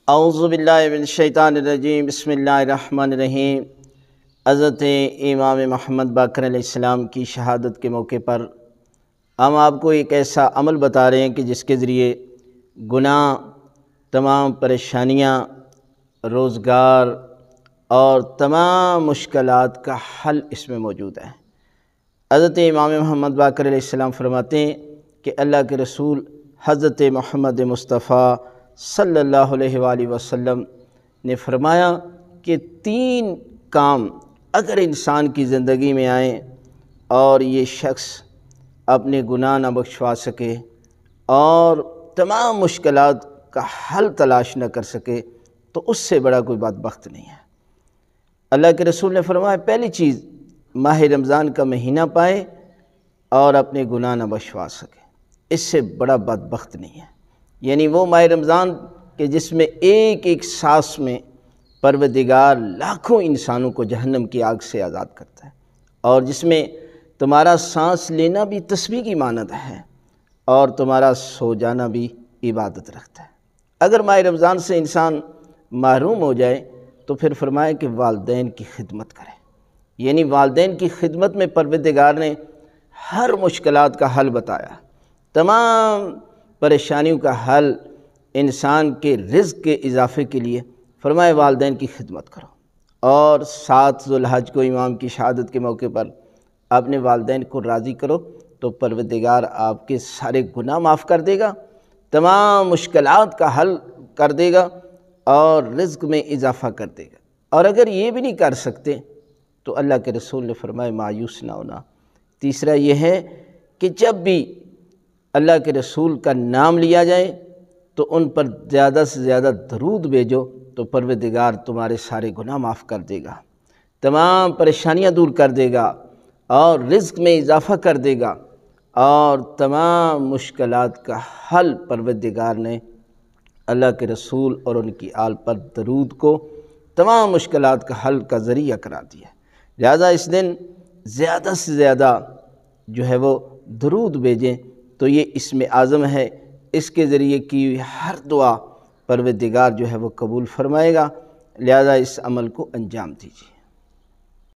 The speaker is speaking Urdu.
اعوذ باللہ من الشیطان الرجیم، بسم اللہ الرحمن الرحیم۔ حضرت امام محمد باقر علیہ السلام کی شہادت کے موقع پر ہم آپ کو ایک ایسا عمل بتا رہے ہیں کہ جس کے ذریعے گناہ، تمام پریشانیاں، روزگار اور تمام مشکلات کا حل اس میں موجود ہے۔ حضرت امام محمد باقر علیہ السلام فرماتے ہیں کہ اللہ کے رسول حضرت محمد مصطفیٰ صلی اللہ علیہ وآلہ وسلم نے فرمایا کہ 3 کام اگر انسان کی زندگی میں آئیں اور یہ شخص اپنے گناہ نہ بخشوا سکے اور تمام مشکلات کا حل تلاش نہ کر سکے تو اس سے بڑا کوئی بدبخت نہیں ہے۔ اللہ کے رسول نے فرمایا پہلی چیز ماہ رمضان کا مہینہ پائے اور اپنے گناہ نہ بخشوا سکے، اس سے بڑا بدبخت نہیں ہے۔ یعنی وہ ماہ رمضان کہ جس میں ایک ایک سانس میں پروردگار لاکھوں انسانوں کو جہنم کی آگ سے آزاد کرتا ہے، اور جس میں تمہارا سانس لینا بھی تسبیح کی مانند ہے اور تمہارا سو جانا بھی عبادت رکھتا ہے۔ اگر ماہ رمضان سے انسان محروم ہو جائے تو پھر فرمایا کہ والدین کی خدمت کرے، یعنی والدین کی خدمت میں پروردگار نے ہر مشکلات کا حل بتایا، تمام پریشانیوں کا حل انسان کے رزق کے اضافے کے لیے فرمائے والدین کی خدمت کرو۔ اور 7 ذو الحج کو امام کی شہادت کے موقع پر اپنے والدین کو راضی کرو تو پروردگار آپ کے سارے گناہ معاف کر دے گا، تمام مشکلات کا حل کر دے گا اور رزق میں اضافہ کر دے گا۔ اور اگر یہ بھی نہیں کر سکتے تو اللہ کے رسول نے فرمایا مایوس نہ ہونا۔ تیسرا یہ ہے کہ جب بھی اللہ کے رسول کا نام لیا جائے تو ان پر زیادہ سے زیادہ درود بھیجو تو پروردگار تمہارے سارے گناہ معاف کر دے گا، تمام پریشانیاں دور کر دے گا اور رزق میں اضافہ کر دے گا، اور تمام مشکلات کا حل پروردگار نے اللہ کے رسول اور ان کی آل پر درود کو تمام مشکلات کا حل کا ذریعہ قرار دیا۔ لہذا اس دن زیادہ سے زیادہ جو ہے وہ درود بھیجیں تو یہ اسم اعظم ہے، اس کے ذریعے کی ہر دعا پروردگار جو ہے وہ قبول فرمائے گا، لہذا اس عمل کو انجام دیجیے۔